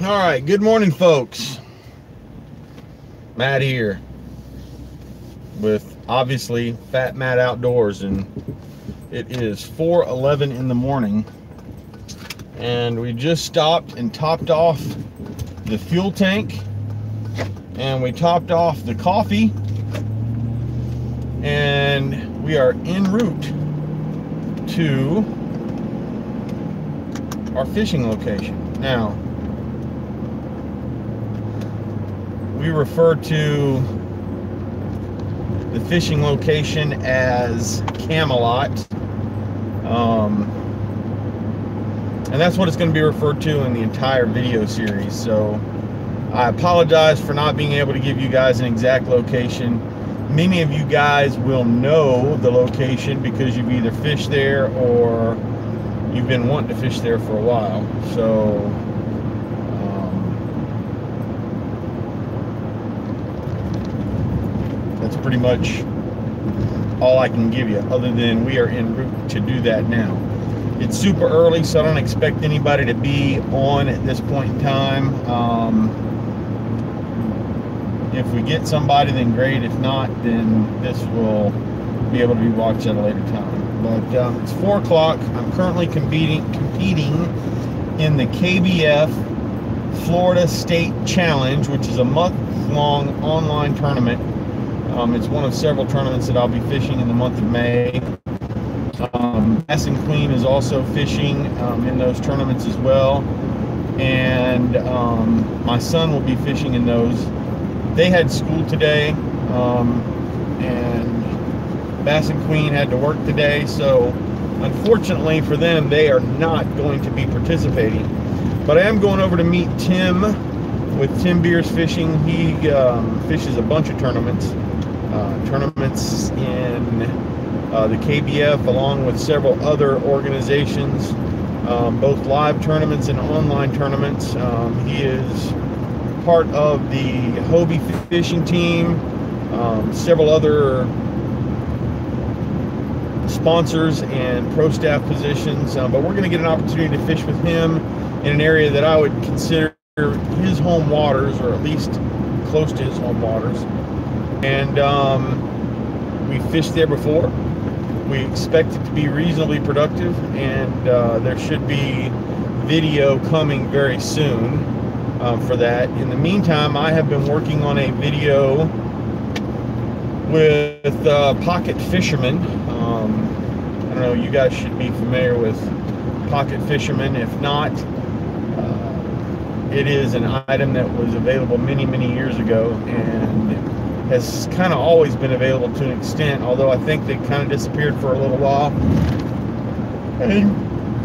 All right, good morning, folks. Matt here with obviously Fat Matt Outdoors, and it is 4:11 in the morning, and we just stopped and topped off the fuel tank, and we topped off the coffee, and we are en route to our fishing location. Now, we refer to the fishing location as Camelot, and that's what it's going to be referred to in the entire video series. So I apologize for not being able to give you guys an exact location. Many of you guys will know the location because you've either fished there or you've been wanting to fish there for a while. So that's pretty much all I can give you, other than we are en route to do that now. It's super early, so I don't expect anybody to be on at this point in time. If we get somebody, then great. If not, then this will be able to be watched at a later time. But it's 4 o'clock. I'm currently competing in the KBF Florida State Challenge, which is a month-long online tournament. It's one of several tournaments that I'll be fishing in the month of May. Bass and Queen is also fishing in those tournaments as well, and my son will be fishing in those. They had school today, and Bass and Queen had to work today, so unfortunately for them, they are not going to be participating. But I am going over to meet Tim with Tim Beers Fishing. He fishes a bunch of tournaments in the KBF, along with several other organizations, both live tournaments and online tournaments. He is part of the Hobie fishing team, several other sponsors and pro staff positions, but we're going to get an opportunity to fish with him in an area that I would consider his home waters, or at least close to his home waters. And we fished there before. We expect it to be reasonably productive, and there should be video coming very soon for that. In the meantime, I have been working on a video with Pocket Fisherman. I don't know, you guys should be familiar with Pocket Fisherman. If not, it is an item that was available many years ago, and has kind of always been available to an extent, although I think they kind of disappeared for a little while. And,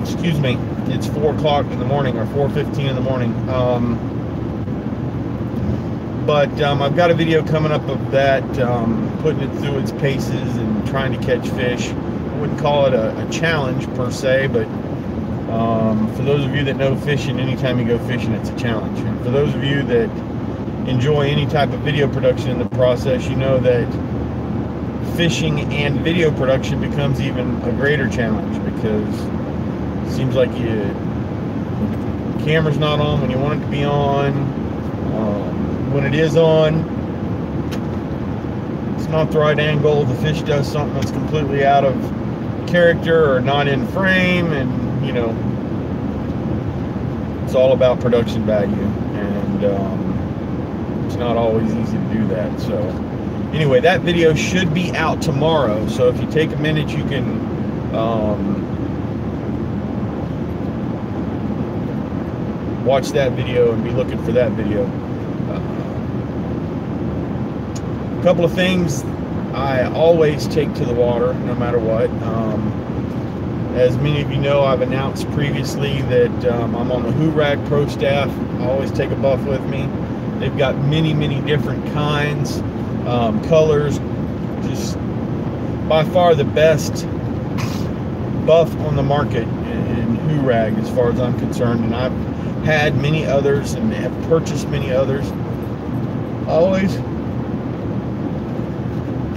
excuse me, it's 4 o'clock in the morning, or 4:15 in the morning. But I've got a video coming up of that, putting it through its paces and trying to catch fish. I wouldn't call it a challenge per se, but for those of you that know fishing, anytime you go fishing, it's a challenge. And for those of you that enjoy any type of video production in the process, you know that fishing and video production becomes even a greater challenge, because it seems like the camera's not on when you want it to be on. When it is on, it's not the right angle. The fish does something that's completely out of character or not in frame, and you know, it's all about production value, and it's not always easy to do that. So anyway, that video should be out tomorrow, so if you take a minute, you can watch that video and be looking for that video. A couple of things I always take to the water, no matter what. As many of you know, I've announced previously that I'm on the Hoorag Pro staff. I always take a buff with me. They've got many different kinds, colors. Just by far the best buff on the market in Hoorag, as far as I'm concerned. And I've had many others and have purchased many others. I always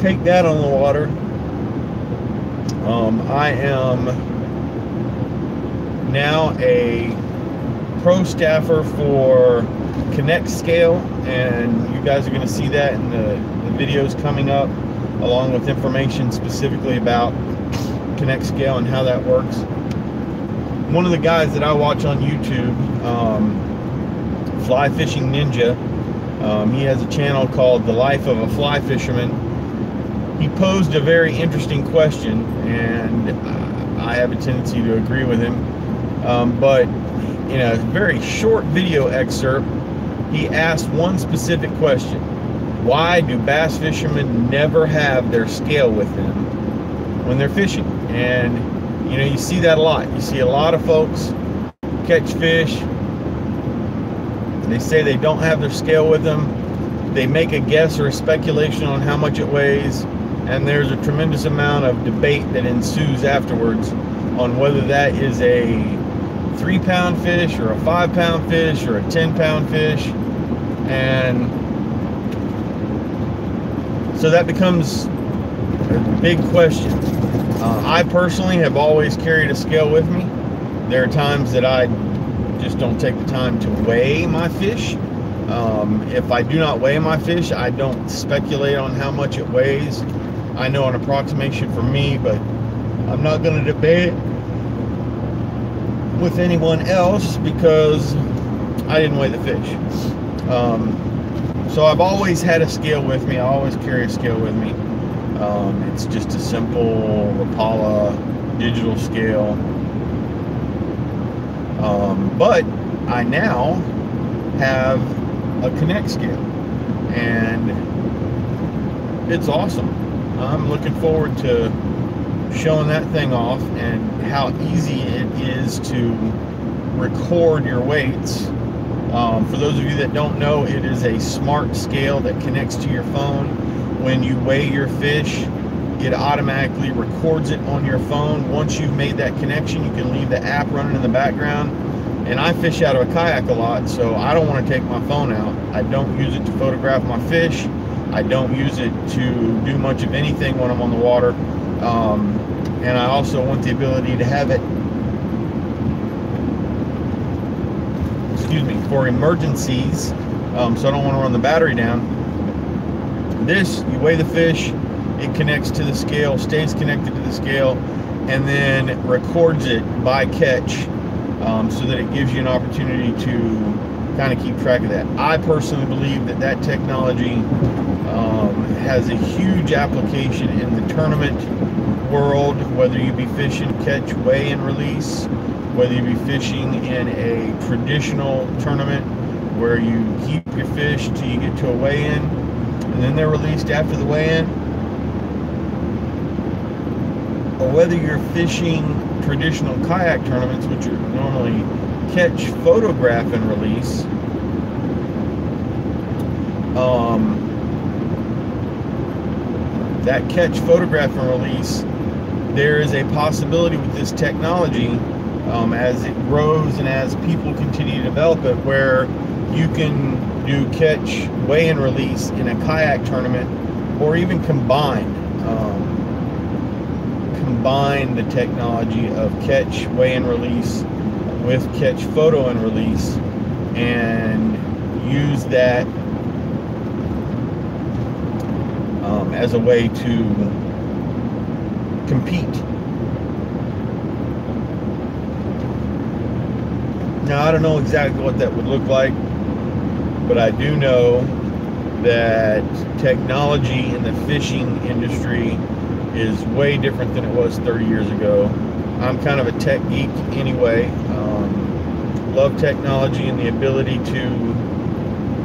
take that on the water. I am now a pro staffer for Connect Scale, and you guys are going to see that in the videos coming up, along with information specifically about Connect Scale and how that works. One of the guys that I watch on YouTube, Fly Fishing Ninja, he has a channel called The Life of a Fly Fisherman. He posed a very interesting question, and I have a tendency to agree with him, but in a very short video excerpt, he asked one specific question: why do bass fishermen never have their scale with them when they're fishing? And you know, you see that a lot. You see a lot of folks catch fish, they say they don't have their scale with them, they make a guess or a speculation on how much it weighs, and there's a tremendous amount of debate that ensues afterwards on whether that is a 3-pound fish or a 5-pound fish or a 10-pound fish. And so that becomes a big question. I personally have always carried a scale with me. There are times that I just don't take the time to weigh my fish. If I do not weigh my fish, I don't speculate on how much it weighs. I know an approximation for me, but I'm not going to debate with anyone else because I didn't weigh the fish. So I've always had a scale with me. I always carry a scale with me. It's just a simple Rapala digital scale. But I now have a Connect scale, and it's awesome. I'm looking forward to showing that thing off and how easy it is to record your weights. For those of you that don't know, it is a smart scale that connects to your phone. When you weigh your fish, it automatically records it on your phone. Once you've made that connection, you can leave the app running in the background. And I fish out of a kayak a lot, so I don't want to take my phone out. I don't use it to photograph my fish. I don't use it to do much of anything when I'm on the water. And I also want the ability to have it, for emergencies, so I don't want to run the battery down. This, you weigh the fish, it connects to the scale, stays connected to the scale, and then records it by catch, so that it gives you an opportunity to kind of keep track of that. I personally believe that that technology has a huge application in the tournament world, whether you be fishing catch, weigh, and release, whether you be fishing in a traditional tournament where you keep your fish till you get to a weigh-in and then they're released after the weigh-in, or whether you're fishing traditional kayak tournaments, which are normally catch, photograph, and release. That catch, photograph, and release, there is a possibility with this technology, as it grows and as people continue to develop it, where you can do catch, weigh, and release in a kayak tournament, or even combine the technology of catch, weigh, and release with catch, photo, and release, and use that as a way to compete. Now, I don't know exactly what that would look like, but I do know that technology in the fishing industry is way different than it was 30 years ago. I'm kind of a tech geek anyway. Love technology and the ability to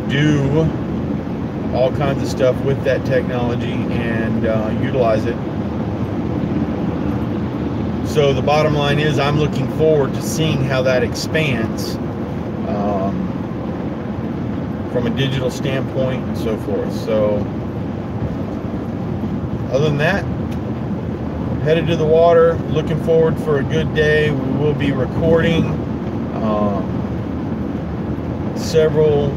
do all kinds of stuff with that technology and utilize it. So the bottom line is, I'm looking forward to seeing how that expands from a digital standpoint and so forth. So other than that, headed to the water, looking forward for a good day. We will be recording several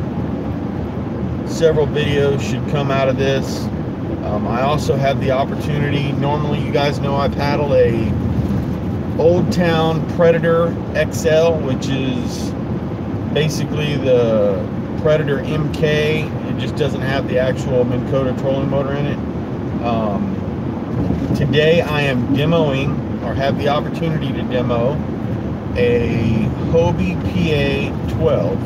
videos should come out of this. I also have the opportunity, normally you guys know I paddle a Old Town Predator XL, which is basically the Predator MK. It just doesn't have the actual Minn Kota trolling motor in it. Today I am demoing, or have the opportunity to demo, a Hobie PA-12.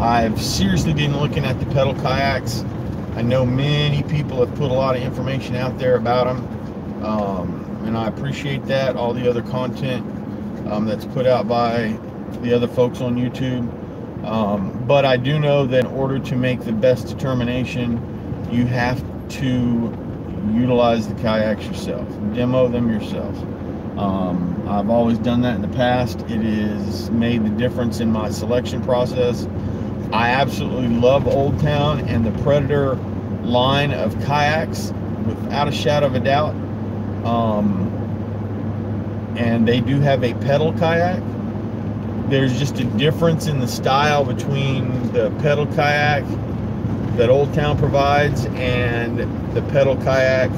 I've seriously been looking at the pedal kayaks. I know many people have put a lot of information out there about them, and I appreciate that, all the other content that's put out by the other folks on YouTube. But I do know that in order to make the best determination, you have to utilize the kayaks yourself, demo them yourself. I've always done that in the past. It has made the difference in my selection process. I absolutely love Old Town and the Predator line of kayaks, without a shadow of a doubt. And they do have a pedal kayak. There's just a difference in the style between the pedal kayak that Old Town provides and the pedal kayak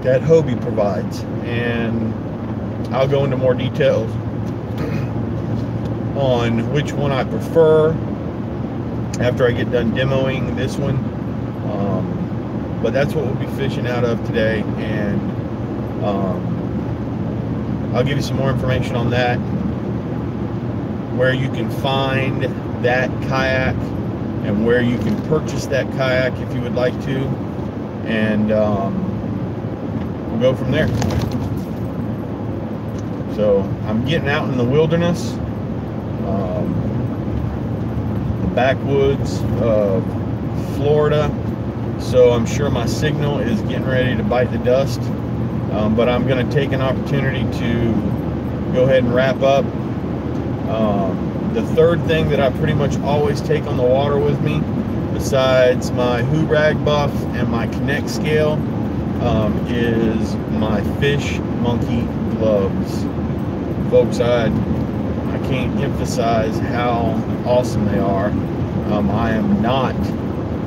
that Hobie provides. And I'll go into more details on which one I prefer after I get done demoing this one. But that's what we'll be fishing out of today, and I'll give you some more information on that, where you can find that kayak and where you can purchase that kayak if you would like to, and we'll go from there. So I'm getting out in the wilderness, the backwoods of Florida, so I'm sure my signal is getting ready to bite the dust, but I'm going to take an opportunity to go ahead and wrap up. The third thing that I pretty much always take on the water with me, besides my Hoo-Rag buff and my Connect scale, is my Fish Monkey gloves. Folks, I can't emphasize how awesome they are. I am not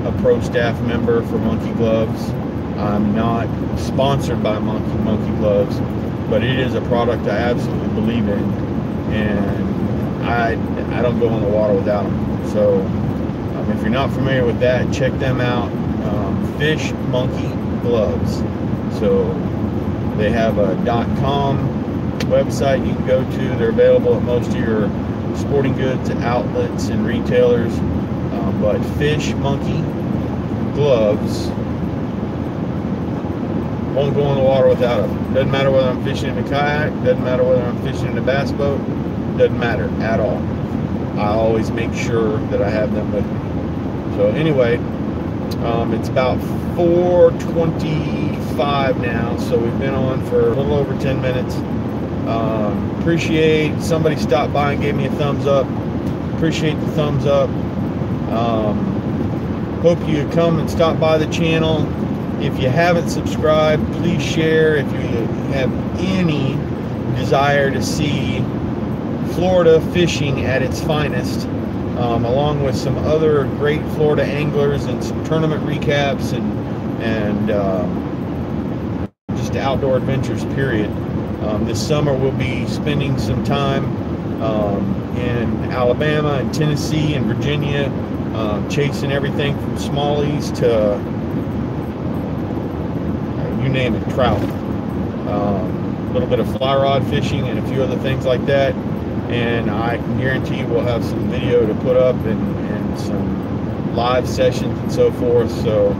a pro staff member for Monkey Gloves. I'm not sponsored by Monkey Gloves, but it is a product I absolutely believe in, and I don't go in the water without them. So if you're not familiar with that, check them out. Fish Monkey Gloves. So they have a .com website you can go to. They're available at most of your sporting goods outlets and retailers. But Fish Monkey Gloves, won't go in the water without them. Doesn't matter whether I'm fishing in a kayak, doesn't matter whether I'm fishing in a bass boat, doesn't matter at all. I always make sure that I have them with me. So anyway, it's about 4:25 now, so we've been on for a little over 10 minutes. Appreciate somebody stopped by and gave me a thumbs up. Appreciate the thumbs up. Hope you come and stop by the channel. If you haven't subscribed, please share. If you have any desire to see Florida fishing at its finest, along with some other great Florida anglers and some tournament recaps and just outdoor adventures, period. This summer we'll be spending some time in Alabama and Tennessee and Virginia, chasing everything from smallies to you name it, trout. A little bit of fly rod fishing and a few other things like that. And I can guarantee you we'll have some video to put up and some live sessions and so forth. So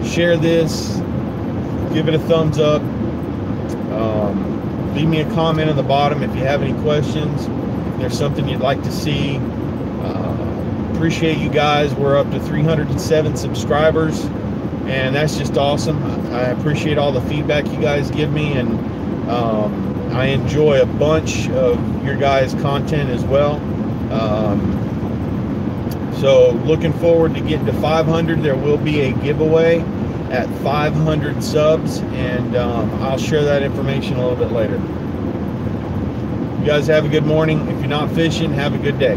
share this, give it a thumbs up. Leave me a comment on the bottom if you have any questions. If there's something you'd like to see. Appreciate you guys. We're up to 307 subscribers, and that's just awesome. I appreciate all the feedback you guys give me, and I enjoy a bunch of your guys' content as well. So looking forward to getting to 500. There will be a giveaway at 500 subs, and I'll share that information a little bit later. You guys have a good morning. If you're not fishing, have a good day.